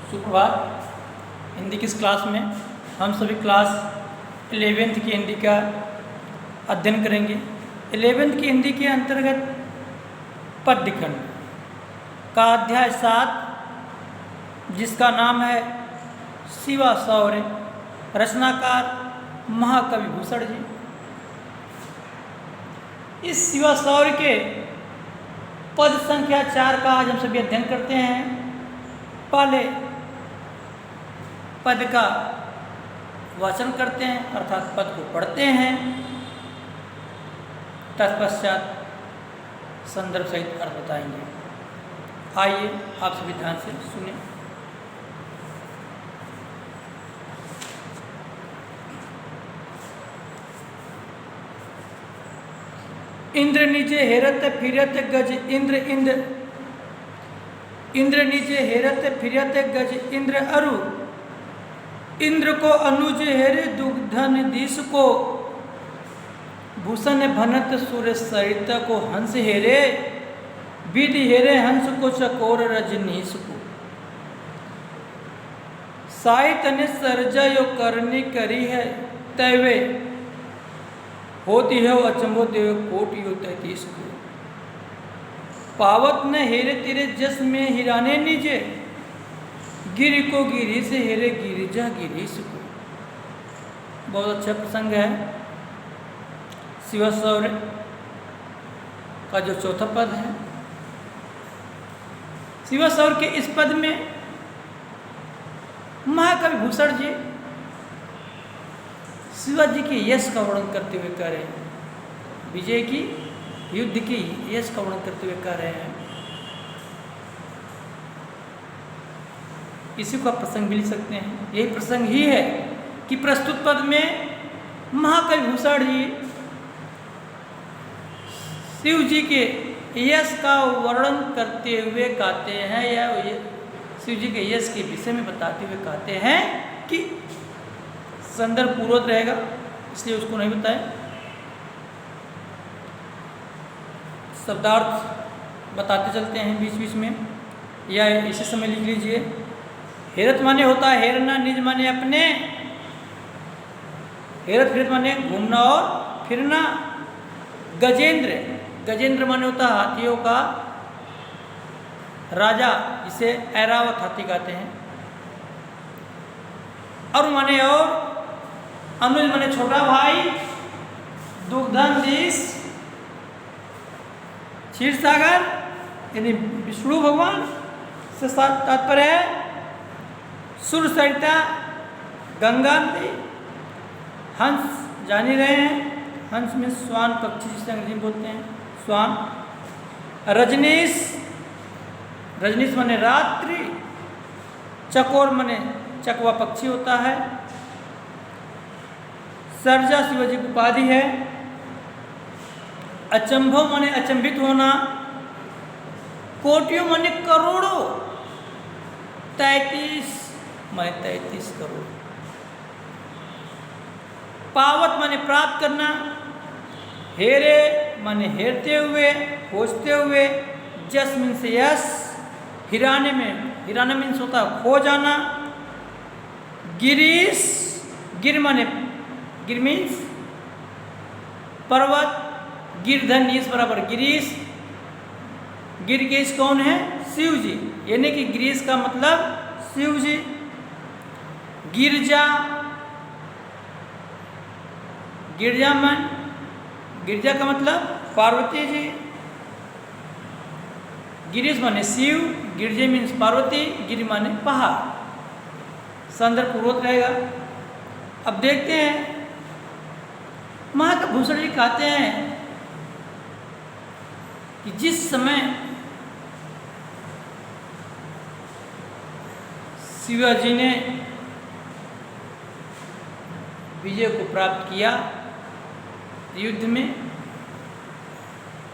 सुप्रभात। हिंदी की इस क्लास में हम सभी क्लास 11th की हिंदी का अध्ययन करेंगे। 11th की हिंदी के अंतर्गत पद्यखंड का अध्याय 7 जिसका नाम है शिवा सौर्य, रचनाकार महाकवि भूषण जी। इस शिवा सौर्य के पद संख्या 4 का आज हम सभी अध्ययन करते हैं। पहले पद का वाचन करते हैं अर्थात पद को पढ़ते हैं, तत्पश्चात संदर्भ सहित अर्थ बताएंगे। आइए आप सभी ध्यान से सुने। इंद्र नीचे हेरत फिरत गज इंद्र इंद्र, इंद्र नीचे हेरत फिरत गज इंद्र अरु, इंद्र को अनुज हेरे दुग्धन दिश को, भूषण भनत सुर सरित को हंस हेरे, विधि हेरे हंस को चकोर रजनीश को, साहित्य ने सर्जयो करनी करी है तैवे, होती है अचंभो देव कोटियो 33 को, पावत न हेरे तेरे जस में हिराने नीचे, गिरि को गिरी से हेरे गिरिजा गिरीश को। बहुत अच्छा प्रसंग है। शिवा सौर्य का जो चौथा पद है, शिवा सौर्य के इस पद में महाकवि भूषण जी शिवाजी के यश का वर्णन करते हुए कह रहे हैं, विजय की युद्ध की यश का वर्णन करते हुए कह रहे हैं। इसी को आप प्रसंग भी लिख सकते हैं। यही प्रसंग ही है कि प्रस्तुत पद में महाकवि भूषण जी शिव जी के यश का वर्णन करते हुए कहते हैं, या शिव जी के यश के विषय में बताते हुए कहते हैं कि संदर्भ पूर्वक रहेगा, इसलिए उसको नहीं बताए। शब्दार्थ बताते चलते हैं बीच बीच में, या इसी समय लिख लीजिए। हेरत माने होता है हेरना, निज माने अपने, हेरत फिरत माने घूमना और फिरना। गजेंद्र, गजेंद्र माने होता है हाथियों का राजा, इसे ऐरावत हाथी कहते हैं। और माने और, अनुज माने छोटा भाई, दुग्धन दिश क्षीर सागर यानी विष्णु भगवान से तात्पर्य है। सुर सरिता गंगा नदी, हंस जान ही रहे हैं, हंस में स्वान पक्षी जिसे अंग्रेजी में बोलते हैं स्वान। रजनीश, रजनीश माने रात्रि, चकोर माने चकवा पक्षी होता है। सर्जा शिवाजी की उपाधि है। अचंभव माने अचंभित होना। कोटियों माने करोड़ों, 33 माने 33 करोड़। पावत माने प्राप्त करना। हेरे माने हेरते हुए, खोजते हुए। जस मीन से यश, हिराने में, हिराना मीन्स होता है खो जाना। गिरीश, गिर माने, गिर मीन्स पर्वत, गिरधन ईश बराबर गिरीश। गिरगेश कौन है? शिव जी, यानी कि गिरीश का मतलब शिव जी। गिरजा, गिरजा मन, गिरजा का मतलब पार्वती जी। गिरीश माने शिव, गिरजे मीन्स पार्वती, गिरि माने पहाड़। संदर्भ पूर्वक रहेगा। अब देखते हैं, महाकवि भूषण जी कहते हैं कि जिस समय शिवाजी ने विजय को प्राप्त किया युद्ध में,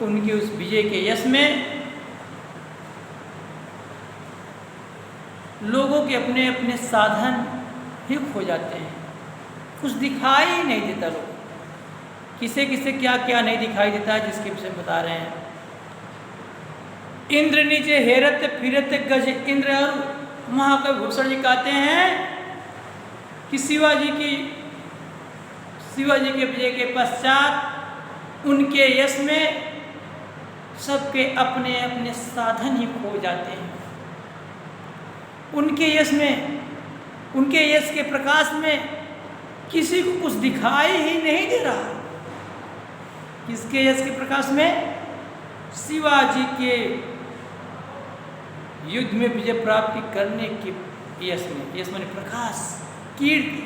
उनके उस विजय के यश में लोगों के अपने अपने साधन ही खो जाते हैं, कुछ दिखाई नहीं देता। लोग किसे किसे क्या क्या नहीं दिखाई देता है, जिसके विषय में बता रहे हैं। इंद्र नीचे हेरत फिरत गज इंद्र अरु, महाकवि भूषण जी कहते हैं कि शिवाजी के विजय के पश्चात उनके यश में सबके अपने अपने साधन ही खो जाते हैं। उनके यश के प्रकाश में किसी को कुछ दिखाई ही नहीं दे रहा। किसके यश के प्रकाश में? शिवाजी के युद्ध में विजय प्राप्ति करने के यश में। यश माने प्रकाश, कीर्ति।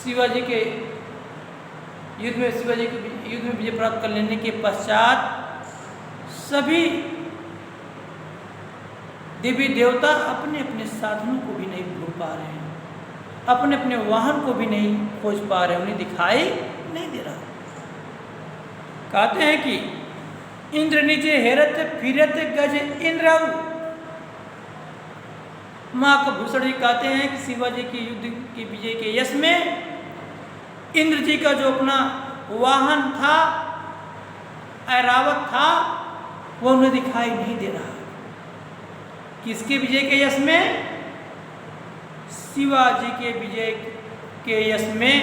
शिवाजी के युद्ध में विजय प्राप्त कर लेने के पश्चात सभी देवी देवता अपने अपने साधनों को भी नहीं ढूंढ पा रहे हैं, अपने अपने वाहन को भी नहीं खोज पा रहे, उन्हें दिखाई नहीं दे रहा। कहते हैं कि इंद्र नीचे हेरत फिरत गज इंद्र। महाकवि जी कहते हैं कि शिवाजी के युद्ध के विजय के यश में इंद्र जी का जो अपना वाहन था, ऐरावत था, वो उन्हें दिखाई नहीं दे रहा। किसके विजय के यश में? शिवाजी के विजय के यश में,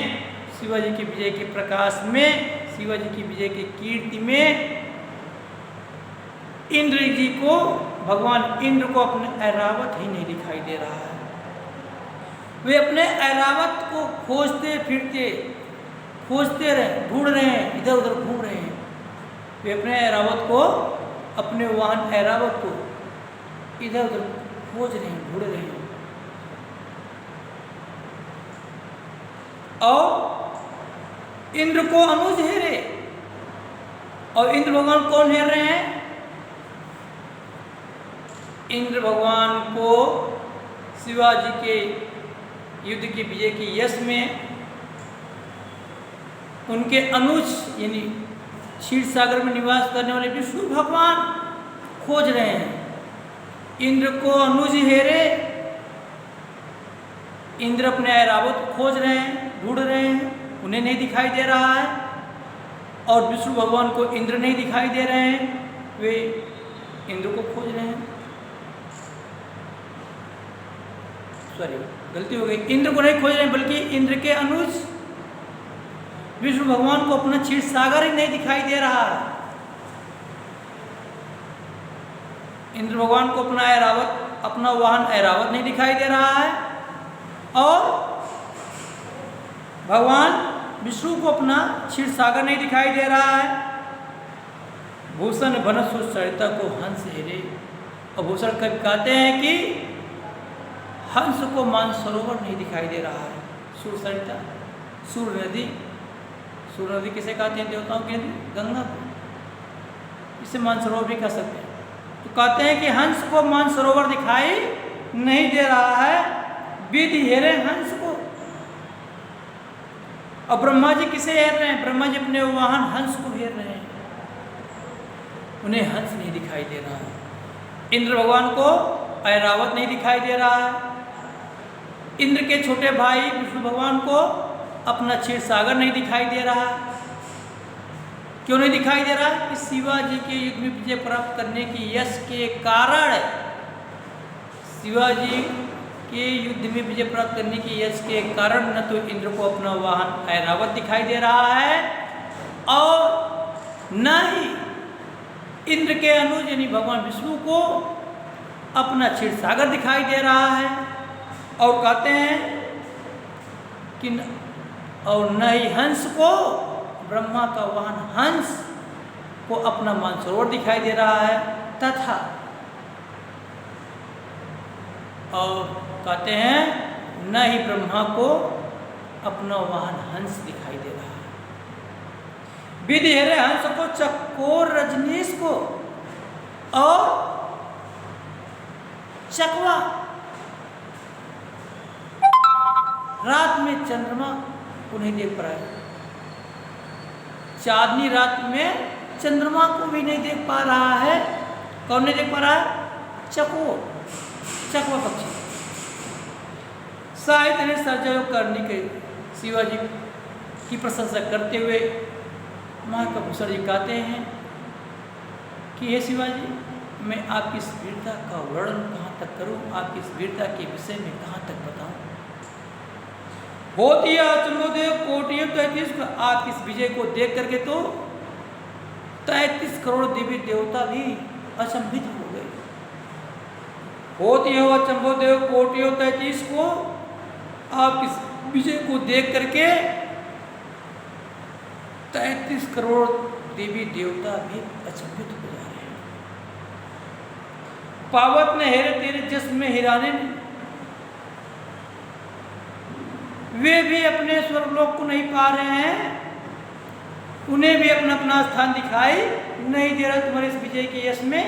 शिवाजी के विजय के प्रकाश में, शिवाजी की विजय की कीर्ति में इंद्र जी को, भगवान इंद्र को अपने ऐरावत ही नहीं दिखाई दे रहा है। वे अपने ऐरावत को खोजते रहे, ढूंढ रहे हैं, इधर उधर घूम रहे हैं। वे अपने ऐरावत को, अपने वाहन ऐरावत को इधर उधर खोज रहे हैं, ढूंढ रहे हैं। और इंद्र को अनुज हेरे। और इंद्र भगवान कौन हेर रहे हैं? इंद्र भगवान को शिवाजी के युद्ध के विजय के यश में उनके अनुज यानी क्षीर सागर में निवास करने वाले विष्णु भगवान खोज रहे हैं। इंद्र को अनुज हेरे, इंद्र अपने ऐरावत खोज रहे हैं, ढूंढ रहे हैं, उन्हें नहीं दिखाई दे रहा है। और विष्णु भगवान को इंद्र नहीं दिखाई दे रहे हैं, वे इंद्र को खोज रहे हैं। गलती हो गई, इंद्र को नहीं खोज रहे हैं, बल्कि इंद्र के अनुज विष्णु भगवान को अपना क्षीर सागर ही नहीं दिखाई दे रहा है। इंद्र भगवान को अपना ऐरावत, अपना वाहन ऐरावत नहीं दिखाई दे रहा है। और भगवान विष्णु को अपना क्षीर सागर नहीं दिखाई दे रहा है। भूषण बनसु सरिता को हंस हेरे। और भूषण कवि कहते हैं कि हंस को मानसरोवर नहीं दिखाई दे रहा है। सूर सरिता, सूर नदी किसे कहते हैं? देवताओं के नदी, गंगा को। इसे मानसरोवर भी कह सकते हैं। तो कहते हैं कि हंस को मानसरोवर दिखाई नहीं दे रहा है, विधि हेरे हंस को। और ब्रह्मा जी किसे हेर रहे हैं? ब्रह्मा जी अपने वाहन हंस को हेर रहे हैं, उन्हें हंस नहीं दिखाई दे रहा है। इंद्र भगवान को ऐरावत नहीं दिखाई दे रहा है। इंद्र के छोटे भाई विष्णु भगवान को अपना क्षीर सागर नहीं दिखाई दे रहा। क्यों नहीं दिखाई दे रहा? कि शिवाजी के युद्ध में विजय प्राप्त करने की यश के कारण, शिवाजी के युद्ध में विजय प्राप्त करने की यश के कारण न तो इंद्र को अपना वाहन ऐरावत दिखाई दे रहा है, और न ही इंद्र के अनुज यानी भगवान विष्णु को अपना क्षीर सागर दिखाई दे रहा है। और कहते हैं कि और न ही हंस को, ब्रह्मा का वाहन हंस को अपना मानसरोवर दिखाई दे रहा है। तथा और कहते हैं न ही ब्रह्मा को अपना वाहन हंस दिखाई दे रहा है। विधि हेरे हंस को, चकोर रजनीश को, और चकवा रात में चंद्रमा को नहीं देख पा रहा है। चांदनी रात में चंद्रमा को भी नहीं देख पा रहा है। कौन नहीं देख पा रहा है? चकवा पक्षी। साहित्य ने सर्जयोग करने के शिवाजी की प्रशंसा करते हुए महाकवि भूषण जी कहते हैं कि हे शिवाजी, मैं आपकी इस वीरता का वर्णन कहाँ तक करूं, आपकी इस वीरता के विषय में कहाँ तक बताऊं। होती है अचंभोदेव कोटि 33, आप इस विजय को देख करके तो 33 करोड़ देवी देवता भी अचंभित हो गए। होती है अचंभोदेव कोटि 33 को, आप इस विजय को देख करके 33 करोड़ देवी देवता भी अचंभित हो जा रहे हैं। पावत ने हेरे तेरे जस में हिराने, वे भी अपने स्वर्गलोक को नहीं पा रहे हैं, उन्हें भी अपना अपना स्थान दिखाई नहीं दे रहा। तुम्हारे इस विजय के यश में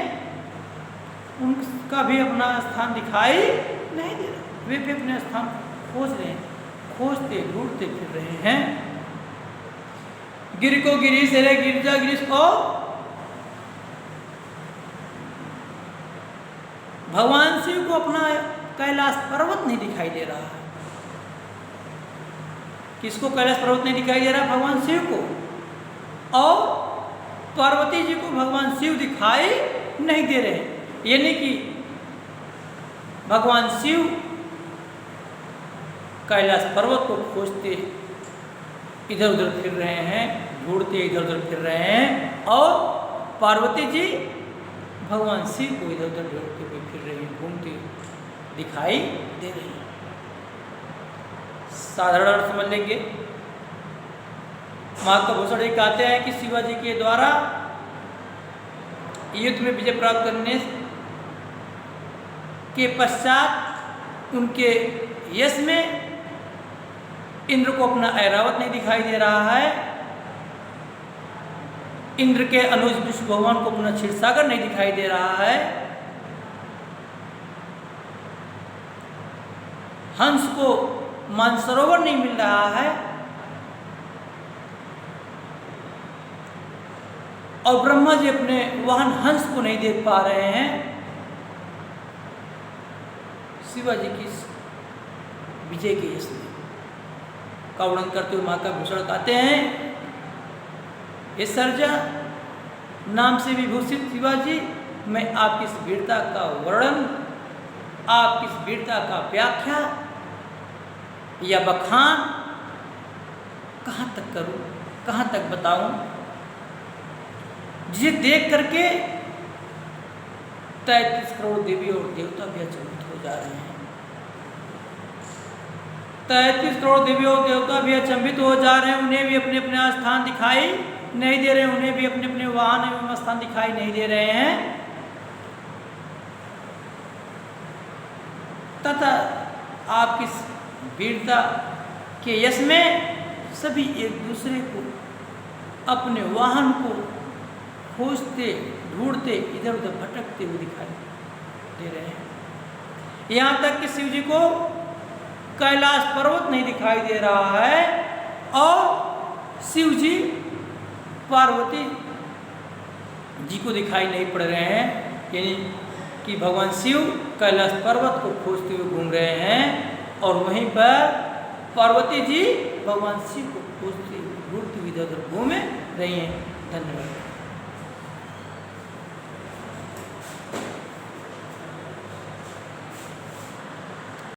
उनका भी अपना स्थान दिखाई नहीं दे रहा। वे भी अपने स्थान खोज रहे हैं, खोजते ढूंढते फिर रहे हैं। गिर को गिरीश रे गिरजा गिरीश को, भगवान शिव को अपना कैलाश पर्वत नहीं दिखाई दे रहा है। किसको कैलाश पर्वत नहीं दिखाई दे रहा? भगवान शिव को। और पार्वती जी को भगवान शिव दिखाई नहीं दे रहे, यानी कि भगवान शिव कैलाश पर्वत को खोजते इधर उधर फिर रहे हैं, ढूंढते इधर उधर फिर रहे हैं, और पार्वती जी भगवान शिव को इधर उधर ढूंढते हुए फिर रही हैं, घूमते दिखाई दे रही हैं। साधारण अर्थ समझ लेंगे। महाकाभूषण जी कहते हैं कि शिवाजी के द्वारा युद्ध में विजय प्राप्त करने के पश्चात उनके यश में इंद्र को अपना ऐरावत नहीं दिखाई दे रहा है, इंद्र के अनुज विष्णु भगवान को अपना क्षीरसागर नहीं दिखाई दे रहा है, हंस को मानसरोवर नहीं मिल रहा है, और ब्रह्मा जी अपने वाहन हंस को नहीं देख पा रहे हैं। शिवाजी की विजय के यश में का वर्णन करते हुए महाकाभूषण कहते हैं, हे सर्जा नाम से विभूषित शिवाजी, मैं आपकी इस वीरता का वर्णन, आपकी इस वीरता का व्याख्या या बखान कहाँ तक करूं, कहाँ तक बताऊं, जिसे देख करके 33 करोड़ देवी और देवता भी अचंभित हो जा रहे हैं। 33 करोड़ देवी और देवता भी अचंभित हो जा रहे हैं, उन्हें भी अपने अपने स्थान दिखाई नहीं दे रहे हैं, उन्हें भी अपने अपने वाहन एवं स्थान दिखाई नहीं दे रहे हैं। तथा आपकी वीरता के यश में सभी एक दूसरे को, अपने वाहन को खोजते ढूंढते इधर उधर भटकते हुए दिखाई दे रहे हैं। यहाँ तक कि शिव जी को कैलाश पर्वत नहीं दिखाई दे रहा है, और शिव जी पार्वती जी को दिखाई नहीं पड़ रहे हैं, यानी कि भगवान शिव कैलाश पर्वत को खोजते हुए घूम रहे हैं, और वहीं पर पार्वती जी भगवान शिव को खोजते ढूंढते हुए इधर उधर घूम रही हैं। धन्यवाद।